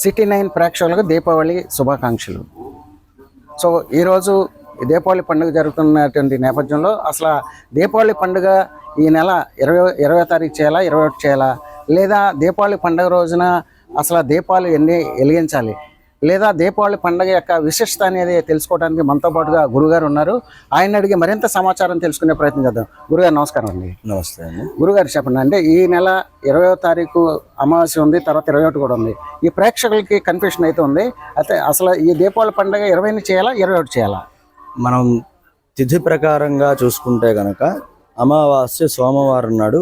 సిటీ9 ప్రేక్షకులకు దీపావళి శుభాకాంక్షలు. సో ఈరోజు దీపావళి పండుగ జరుగుతున్నటువంటి నేపథ్యంలో అసలు దీపావళి పండుగ ఈ నెల 20వ తారీఖు చేయాలా, 21 చేయాలా, లేదా దీపావళి పండుగ రోజున అసలు దీపాలు ఎన్ని వెలిగించాలి, లేదా దీపావళి పండుగ యొక్క విశిష్టత అనేది తెలుసుకోవడానికి మనతో పాటుగా గురుగారు ఉన్నారు. ఆయన అడిగి మరింత సమాచారం తెలుసుకునే ప్రయత్నం చేద్దాం. గురుగారు నమస్కారం అండి. నమస్తే అండి. గురుగారు చెప్పండి, అంటే ఈ నెల 20వ తారీఖు అమావాస్య ఉంది, తర్వాత 21 కూడా ఉంది. ఈ ప్రేక్షకులకి కన్ఫ్యూషన్ అయితే ఉంది. అయితే అసలు ఈ దీపావళి పండుగ 20ని చేయాలా, 21 చేయాలా? మనం తిథి ప్రకారంగా చూసుకుంటే కనుక అమావాస్య సోమవారం నాడు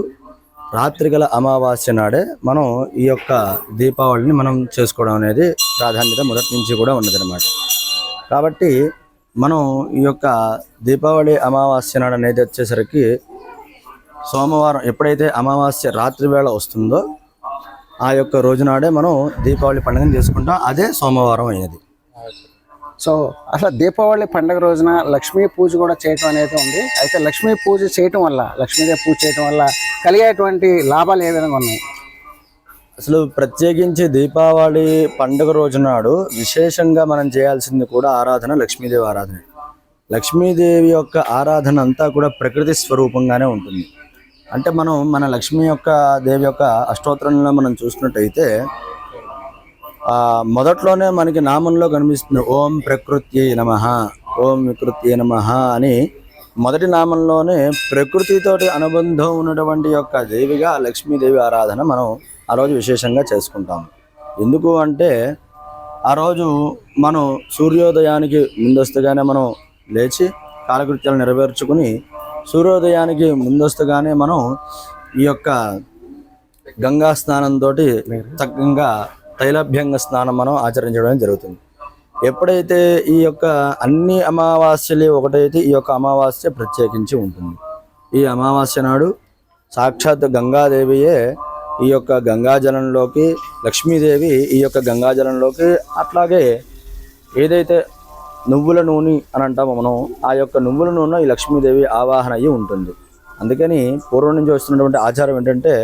రాత్రిగల అమావాస్య నాడే మనం ఈ యొక్క దీపావళిని మనం చేసుకోవడం అనేది ప్రాధాన్యత మొదటి నుంచి కూడా ఉన్నదన్నమాట. కాబట్టి మనం ఈ యొక్క దీపావళి అమావాస్య నాడు అనేది వచ్చేసరికి సోమవారం ఎప్పుడైతే అమావాస్య రాత్రి వేళ వస్తుందో ఆ యొక్క రోజునాడే మనం దీపావళి పండుగను చేసుకుంటాం. అదే సోమవారం అయినది. సో అసలు దీపావళి పండుగ రోజున లక్ష్మీ పూజ కూడా చేయటం అనేది ఉంది. అయితే లక్ష్మీ పూజ చేయటం వల్ల, లక్ష్మీదేవి పూజ చేయటం వల్ల కలిగేటువంటి లాభాలు ఏ విధంగా ఉన్నాయి? అసలు ప్రత్యేకించి దీపావళి పండుగ రోజు నాడు విశేషంగా మనం చేయాల్సింది కూడా ఆరాధన లక్ష్మీదేవి ఆరాధన. లక్ష్మీదేవి యొక్క ఆరాధన అంతా కూడా ప్రకృతి స్వరూపంగానే ఉంటుంది. అంటే మనం మన లక్ష్మీ యొక్క దేవి యొక్క అష్టోత్తరంలో మనం చూసినట్టయితే మొదట్లోనే మనకి నామంలో కనిపిస్తుంది ఓం ప్రకృత్యై నమః, ఓం వికృత్యై నమః అని మొదటి నామంలోనే ప్రకృతితోటి అనుబంధం ఉన్నటువంటి యొక్క దేవిగా లక్ష్మీదేవి ఆరాధన మనం ఆ రోజు విశేషంగా చేసుకుంటాం. ఎందుకు అంటే ఆ రోజు మనం సూర్యోదయానికి ముందస్తుగానే మనం లేచి కాలకృత్యాలు నెరవేర్చుకుని సూర్యోదయానికి ముందస్తుగానే మనం ఈ యొక్క గంగా స్నానంతో చక్కగా తైలాభ్యంగ స్నానం మనం ఆచరించడం జరుగుతుంది. ఎప్పుడైతే ఈ యొక్క అన్ని అమావాస్యలు ఒకటైతే ఈ యొక్క అమావాస్య ప్రత్యేకించి ఉంటుంది. ఈ అమావాస్య నాడు సాక్షాత్ గంగాదేవియే ఈ యొక్క గంగాజలంలోకి, లక్ష్మీదేవి ఈ యొక్క గంగాజలంలోకి, అట్లాగే ఏదైతే నువ్వుల నూనె అని అంటామో మనం ఆ యొక్క నువ్వుల నూనె ఈ లక్ష్మీదేవి ఆవాహన అయ్యి ఉంటుంది. అందుకని పూర్వం నుంచి వస్తున్నటువంటి ఆచారం ఏంటంటే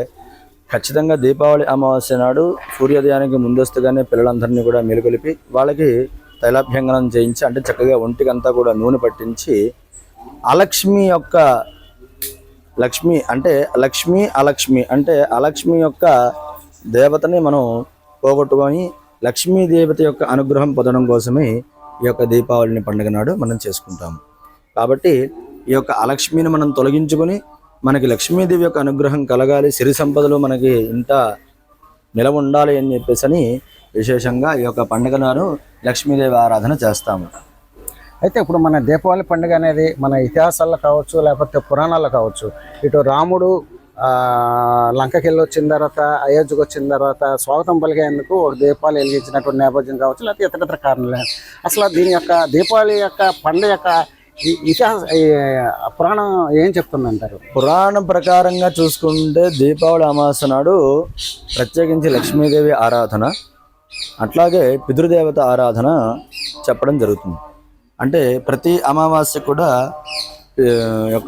ఖచ్చితంగా దీపావళి అమావాస్య నాడు సూర్యోదయానికి ముందస్తుగానే పిల్లలందరినీ కూడా మేలుకొలిపి వాళ్ళకి తైలాభ్యంగనం చేయించి, అంటే చక్కగా ఒంటికంతా కూడా నూనె పట్టించి అలక్ష్మి యొక్క లక్ష్మి అంటే లక్ష్మి అలక్ష్మి అంటే అలక్ష్మి యొక్క దేవతని మనం పోగొట్టుకొని లక్ష్మీ దేవత యొక్క అనుగ్రహం పొందడం కోసమే ఈ యొక్క దీపావళిని పండుగ నాడు మనం చేసుకుంటాము. కాబట్టి ఈ యొక్క అలక్ష్మిని మనం తొలగించుకొని మనకి లక్ష్మీదేవి యొక్క అనుగ్రహం కలగాలి, సిరి సంపదలు మనకి ఇంట నిలవ ఉండాలి అని చెప్పేసి విశేషంగా ఈ యొక్క పండుగ నాడు లక్ష్మీదేవి ఆరాధన చేస్తాము. అయితే ఇప్పుడు మన దీపావళి పండుగ అనేది మన ఇతిహాసాల్లో కావచ్చు, లేకపోతే పురాణాల్లో కావచ్చు, ఇటు రాముడు లంకకి వెళ్ళి వచ్చిన తర్వాత, అయోధ్యకు వచ్చిన తర్వాత స్వాగతం పలికేందుకు ఒక దీపాలు వెలిగించినటువంటి నేపథ్యం కావచ్చు, లేకపోతే ఇతర కారణాలు. అసలు దీని యొక్క దీపావళి యొక్క పండుగ యొక్క ఇతిహాస పురాణం ఏం చెప్తుందంటారు? పురాణం ప్రకారంగా చూసుకుంటే దీపావళి అమావాస్య నాడు ప్రత్యేకించి లక్ష్మీదేవి ఆరాధన, అట్లాగే పితృదేవత ఆరాధన చెప్పడం జరుగుతుంది. అంటే ప్రతి అమావాస్య కూడా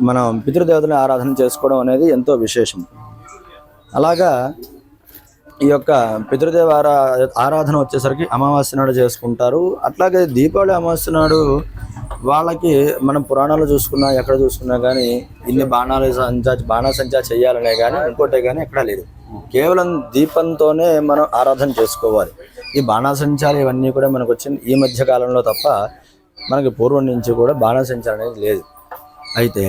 మనం పితృదేవతని ఆరాధన చేసుకోవడం అనేది ఎంతో విశేషం. అలాగా ఈ యొక్క పితృదేవ ఆరాధన వచ్చేసరికి అమావాస్య నాడు చేసుకుంటారు. అట్లాగే దీపావళి అమావాస్య నాడు వాళ్ళకి మనం పురాణాలు చూసుకున్నా, ఎక్కడ చూసుకున్నా కానీ ఇన్ని బాణాసంచా చేయాలనే కానీ ఇంకోటే కానీ ఎక్కడా లేదు. కేవలం దీపంతోనే మనం ఆరాధన చేసుకోవాలి. ఈ బాణాసంచాలు ఇవన్నీ కూడా మనకు వచ్చింది ఈ మధ్య కాలంలో తప్ప మనకి పూర్వం నుంచి కూడా బాణాసంచాలు అనేది లేదు. అయితే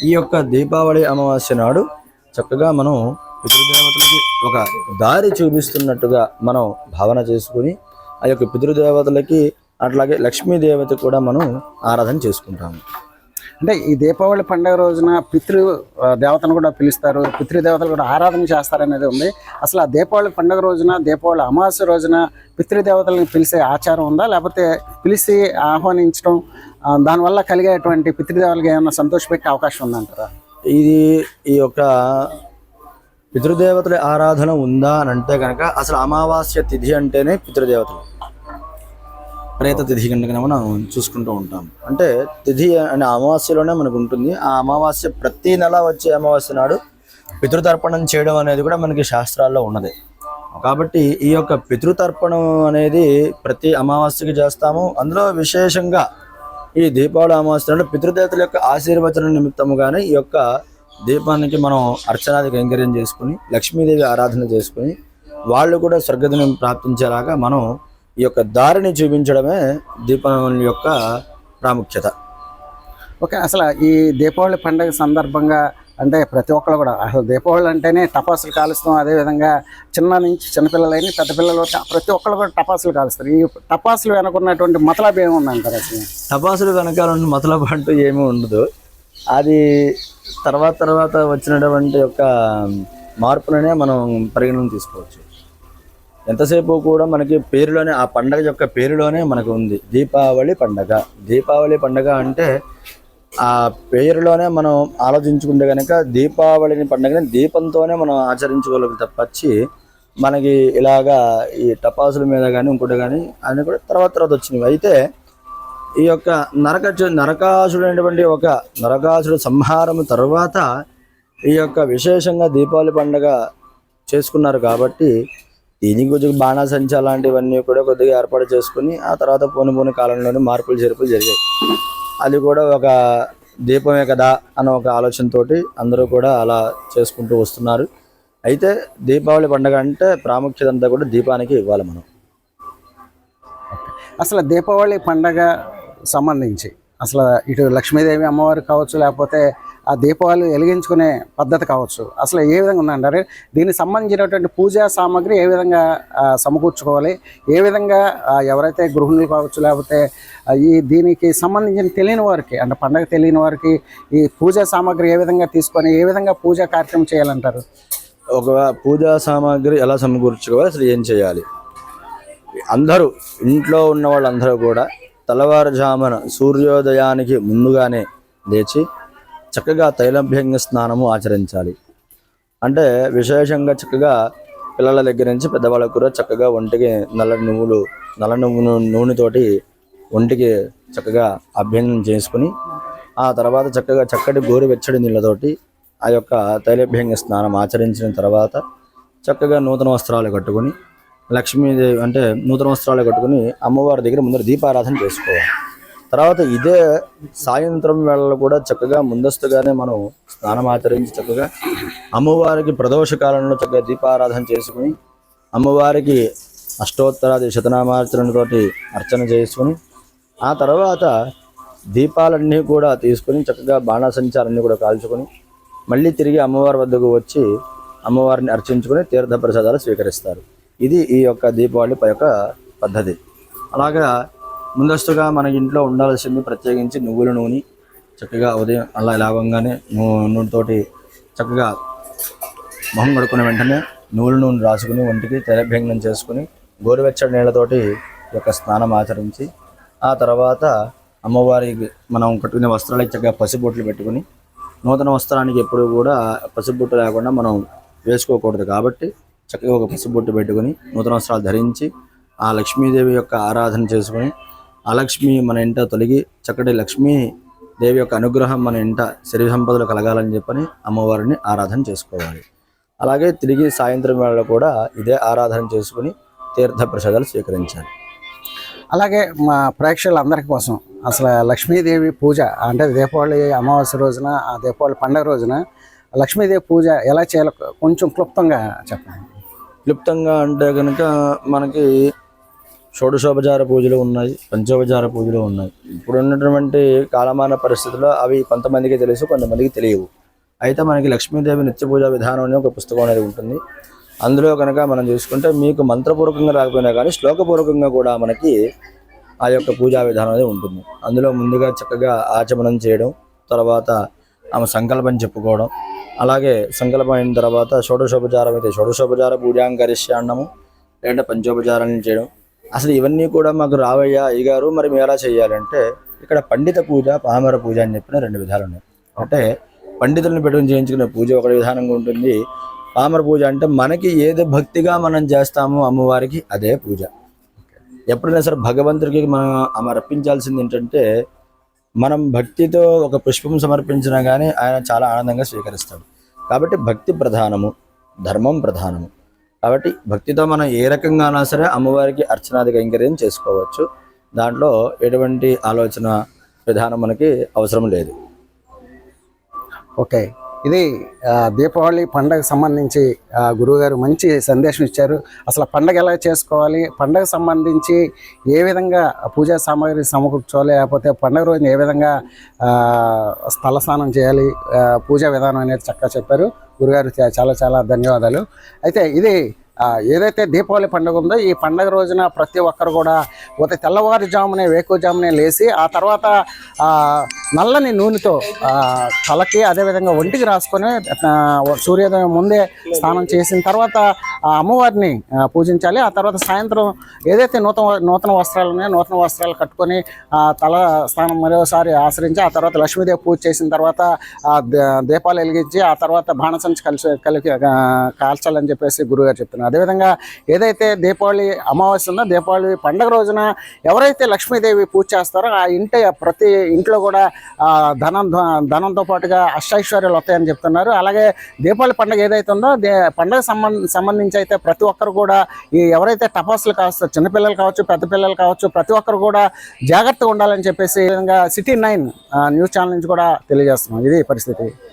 ఈ యొక్క దీపావళి అమావాస్య నాడు చక్కగా మనం పితృదేవతలకి ఒక దారి చూపిస్తున్నట్టుగా మనం భావన చేసుకుని ఆ యొక్క పితృదేవతలకి అట్లాగే లక్ష్మీదేవత కూడా మనం ఆరాధన చేసుకుంటాము. అంటే ఈ దీపావళి పండుగ రోజున పితృ దేవతను కూడా పిలుస్తారు, పితృదేవతలు కూడా ఆరాధన చేస్తారనేది ఉంది. అసలు ఆ దీపావళి పండుగ రోజున, దీపావళి అమావాస్య రోజున పితృదేవతలను పిలిచే ఆచారం ఉందా, లేకపోతే పిలిచి ఆహ్వానించడం దానివల్ల కలిగేటువంటి పితృదేవతలకు ఏమైనా సంతోషపెట్టే అవకాశం ఉందంటారా? ఇది ఈ యొక్క పితృదేవతల ఆరాధన ఉందా అని అంటే కనుక అసలు అమావాస్య తిథి అంటేనే పితృదేవతలు, ప్రేత తిథి కనుక మనం చూసుకుంటూ ఉంటాం. అంటే తిథి అనే అమావాస్యలోనే మనకు ఉంటుంది. ఆ అమావాస్య ప్రతి నెల వచ్చే అమావాస్య నాడు పితృతర్పణం చేయడం అనేది కూడా మనకి శాస్త్రాల్లో ఉన్నది. కాబట్టి ఈ యొక్క పితృతర్పణం అనేది ప్రతి అమావాస్యకి చేస్తాము. అందులో విశేషంగా ఈ దీపావళి అమావాస్య నాడు పితృదేవతల యొక్క ఆశీర్వచన నిమిత్తముగానే ఈ యొక్క దీపానికి మనం అర్చనాది కైంకర్యం చేసుకుని లక్ష్మీదేవి ఆరాధన చేసుకుని వాళ్ళు కూడా స్వర్గదినం ప్రాప్తించేలాగా మనం ఈ యొక్క దారిని చూపించడమే దీపావళి యొక్క ప్రాముఖ్యత. ఓకే, అసలు ఈ దీపావళి పండుగ సందర్భంగా అంటే ప్రతి ఒక్కరు కూడా అసలు దీపావళి అంటేనే టపాసులు కాలుస్తాం. అదేవిధంగా చిన్న నుంచి చిన్నపిల్లలైన పెద్ద పిల్లలు ప్రతి ఒక్కరు కూడా టపాసులు కాలుస్తారు. ఈ టపాసులు వెనుకున్నటువంటి మతలబ్ ఏముందంటారు అసలు? టపాసులు వెనకాల మతలబ్ అంటూ ఏమీ ఉండదు. అది తర్వాత వచ్చినటువంటి యొక్క మార్పులనే మనం పరిగణన తీసుకోవచ్చు. ఎంతసేపు కూడా మనకి పేరులోనే ఆ పండగ యొక్క పేరులోనే మనకు ఉంది దీపావళి పండగ. దీపావళి పండగ అంటే ఆ పేరులోనే మనం ఆలోచించుకుంటే కనుక దీపావళిని పండుగని దీపంతోనే మనం ఆచరించుకోగలం తప్పచ్చి మనకి ఇలాగా ఈ టపాసుల మీద కానీ ఇంకోటి కానీ అన్నీ కూడా తర్వాత వచ్చినవి. అయితే ఈ యొక్క నరకాసుడు అనేటువంటి ఒక నరకాసుడు సంహారం తర్వాత ఈ యొక్క విశేషంగా దీపావళి పండుగ చేసుకున్నారు. కాబట్టి దీనికి కొద్దిగా బాణాసంచ లాంటివన్నీ కూడా కొద్దిగా ఏర్పాటు చేసుకుని ఆ తర్వాత పోని కాలంలోనే మార్పులు చేర్పులు జరిగాయి. అది కూడా ఒక దీపమే కదా అన్న ఒక ఆలోచనతోటి అందరూ కూడా అలా చేసుకుంటూ వస్తున్నారు. అయితే దీపావళి పండుగ అంటే ప్రాముఖ్యత అంతా కూడా దీపానికి ఇవ్వాలి మనం. అసలు దీపావళి పండగ సంబంధించి అసలు ఇటు లక్ష్మీదేవి అమ్మవారు కావచ్చు, లేకపోతే ఆ దీపావళి వెలిగించుకునే పద్ధతి కావచ్చు, అసలు ఏ విధంగా ఉందంటారు? దీనికి సంబంధించినటువంటి పూజా సామాగ్రి ఏ విధంగా సమకూర్చుకోవాలి, ఏ విధంగా ఎవరైతే గృహిణులు కావచ్చు, లేకపోతే దీనికి సంబంధించిన తెలియని వారికి అంటే పండగ తెలియని వారికి ఈ పూజా సామాగ్రి ఏ విధంగా తీసుకొని ఏ విధంగా పూజా కార్యక్రమం చేయాలంటారు? ఒక పూజా సామాగ్రి ఎలా సమకూర్చుకోవాలి, అసలు ఏం చేయాలి? అందరూ ఇంట్లో ఉన్న వాళ్ళందరూ కూడా తెల్లవారుజామున సూర్యోదయానికి ముందుగానే లేచి చక్కగా తైలాభ్యంగ స్నానము ఆచరించాలి. అంటే విశేషంగా చక్కగా పిల్లల దగ్గర నుంచి పెద్దవాళ్ళకు కూడా చక్కగా ఒంటికి నల్ల నూనెతోటి ఒంటికి చక్కగా అభ్యంగం చేసుకుని ఆ తర్వాత చక్కగా చక్కటి గోరువెచ్చడి నీళ్ళతోటి ఆ యొక్క తైలాభ్యంగ స్నానం ఆచరించిన తర్వాత చక్కగా నూతన వస్త్రాలు కట్టుకుని లక్ష్మీదేవి అంటే నూతన వస్త్రాలు కట్టుకుని అమ్మవారి దగ్గర ముందర దీపారాధన చేసుకోవాలి. తర్వాత ఇదే సాయంత్రం వేళలో కూడా చక్కగా ముందస్తుగానే మనం స్నానం ఆచరించి చక్కగా అమ్మవారికి ప్రదోష కాలంలో చక్కగా దీపారాధన చేసుకుని అమ్మవారికి అష్టోత్తరాది శతనామార్చనతోటి అర్చన చేసుకుని ఆ తర్వాత దీపాలన్నీ కూడా తీసుకుని చక్కగా బాణాసంచాలన్నీ కూడా కాల్చుకొని మళ్ళీ తిరిగి అమ్మవారి వద్దకు వచ్చి అమ్మవారిని అర్చించుకుని తీర్థ ప్రసాదాలు స్వీకరిస్తారు. ఇది ఈ యొక్క దీపావళి యొక్క పద్ధతి. అలాగా ముందస్తుగా మన ఇంట్లో ఉండాల్సింది ప్రత్యేకించి నువ్వుల నూనె చక్కగా ఉదయం అలా లేవగానే నూనెతోటి చక్కగా మొహం కడుక్కునే వెంటనే నువ్వుల నూనె రాసుకుని ఒంటికి తైలాభ్యంగనం చేసుకుని గోరువెచ్చడి నీళ్ళతోటి యొక్క స్నానం ఆచరించి ఆ తర్వాత అమ్మవారికి మనం కట్టుకునే వస్త్రాలకి చక్కగా పసిబొట్లు పెట్టుకుని నూతన వస్త్రానికి ఎప్పుడు కూడా పసిబొట్టు లేకుండా మనం వేసుకోకూడదు. కాబట్టి చక్కగా ఒక పసుబొట్టు పెట్టుకుని నూతన వస్త్రాలు ధరించి ఆ లక్ష్మీదేవి యొక్క ఆరాధన చేసుకుని ఆ లక్ష్మి మన ఇంట తొలగి చక్కటి లక్ష్మీదేవి యొక్క అనుగ్రహం మన ఇంట సిరి సంపదలు కలగాలని చెప్పని అమ్మవారిని ఆరాధన చేసుకోవాలి. అలాగే తిరిగి సాయంత్రం వేళలో కూడా ఇదే ఆరాధన చేసుకుని తీర్థ ప్రసాదాలు స్వీకరించాలి. అలాగే మా ప్రేక్షకులందరి కోసం అసలు లక్ష్మీదేవి పూజ అంటే దీపావళి అమావాస్య రోజున ఆ దీపావళి పండుగ రోజున లక్ష్మీదేవి పూజ ఎలా చేయాలో కొంచెం క్లుప్తంగా చెప్పండి. క్లుప్తంగా అంటే కనుక మనకి షోడశోపచార పూజలు ఉన్నాయి, పంచోపచార పూజలు ఉన్నాయి. ఇప్పుడు ఉన్నటువంటి కాలమాన పరిస్థితుల్లో అవి కొంతమందికి తెలుసు, కొంతమందికి తెలియవు. అయితే మనకి లక్ష్మీదేవి నిత్య పూజా విధానం అనే ఒక పుస్తకం అనేది ఉంటుంది. అందులో కనుక మనం చూసుకుంటే మీకు మంత్రపూర్వకంగా రాకపోయినా కానీ శ్లోకపూర్వకంగా కూడా మనకి ఆ యొక్క పూజా విధానం అనేది ఉంటుంది. అందులో ముందుగా చక్కగా ఆచమనం చేయడం, తర్వాత ఆమె సంకల్పం చెప్పుకోవడం, అలాగే సంకల్పం అయిన తర్వాత షోడశోపచారం అయితే షోడశోపచార పూజాంకరిష్యాన్నము లేదంటే పంచోపచారాన్ని చేయడం. అసలు ఇవన్నీ కూడా మాకు రావయ్యా అయ్యగారు మరి మేము ఎలా చేయాలంటే ఇక్కడ పండిత పూజ పామర పూజ అని చెప్పిన రెండు విధాలు ఉన్నాయి. అంటే పండితులను పెట్టుకుని చేయించుకునే పూజ ఒక విధానంగా ఉంటుంది. పామర పూజ అంటే మనకి ఏది భక్తిగా మనం చేస్తామో అమ్మవారికి అదే పూజ. ఎప్పుడైనా సరే భగవంతుడికి మనం అర్పించాల్సింది ఏంటంటే మనం భక్తితో ఒక పుష్పం సమర్పించినా కానీ ఆయన చాలా ఆనందంగా స్వీకరిస్తాడు. కాబట్టి భక్తి ప్రధానము, ధర్మం ప్రధానము. కాబట్టి భక్తితో మనం ఏ రకంగానైనా సరే అమ్మవారికి అర్చనాది కైంకర్యం చేసుకోవచ్చు. దాంట్లో ఎటువంటి ఆలోచన విధానం మనకి అవసరం లేదు. ఓకే, ఇది దీపావళి పండగకు సంబంధించి గురువుగారు మంచి సందేశం ఇచ్చారు. అసలు పండగ ఎలా చేసుకోవాలి, పండగ సంబంధించి ఏ విధంగా పూజా సామాగ్రి సమకూర్చోవాలి, లేకపోతే పండగ రోజున ఏ విధంగా స్థల స్నానం చేయాలి, పూజా విధానం అనేది చక్కగా చెప్పారు గురుగారు. చాలా చాలా ధన్యవాదాలు. అయితే ఇది ఏదైతే దీపావళి పండుగ ఉందో ఈ పండుగ రోజున ప్రతి ఒక్కరు కూడా తెల్లవారుజామునే వేకువజామునే లేచి ఆ తర్వాత నల్లని నూనెతో తలకి అదేవిధంగా ఒంటికి రాసుకొని సూర్యోదయం ముందే స్నానం చేసిన తర్వాత ఆ అమ్మవారిని పూజించాలి. ఆ తర్వాత సాయంత్రం ఏదైతే నూతన వస్త్రాలు ఉన్నాయో నూతన వస్త్రాలు కట్టుకొని తల స్నానం మరోసారి ఆచరించి ఆ తర్వాత లక్ష్మీదేవి పూజ చేసిన తర్వాత దీపాలు వెలిగించి ఆ తర్వాత బాణసంచి కలిపి కాల్చాలని చెప్పేసి గురువుగారు చెప్తున్నారు. అదేవిధంగా ఏదైతే దీపావళి అమావాస్య ఉందో దీపావళి పండుగ రోజున ఎవరైతే లక్ష్మీదేవి పూజ చేస్తారో ఆ ప్రతి ఇంట్లో కూడా ధనంతో పాటుగా అష్టైశ్వర్యాలు వస్తాయని చెప్తున్నారు. అలాగే దీపావళి పండుగ ఏదైతే ఉందో పండుగ సంబంధించి అయితే ప్రతి ఒక్కరు కూడా ఎవరైతే టపాసులు కాస్తారో చిన్నపిల్లలు కావచ్చు పెద్ద పిల్లలు కావచ్చు ప్రతి ఒక్కరు కూడా జాగ్రత్తగా ఉండాలని చెప్పేసి విధంగా సిటీ 9 న్యూస్ ఛానల్ నుంచి కూడా తెలియజేస్తున్నాం. ఇది పరిస్థితి.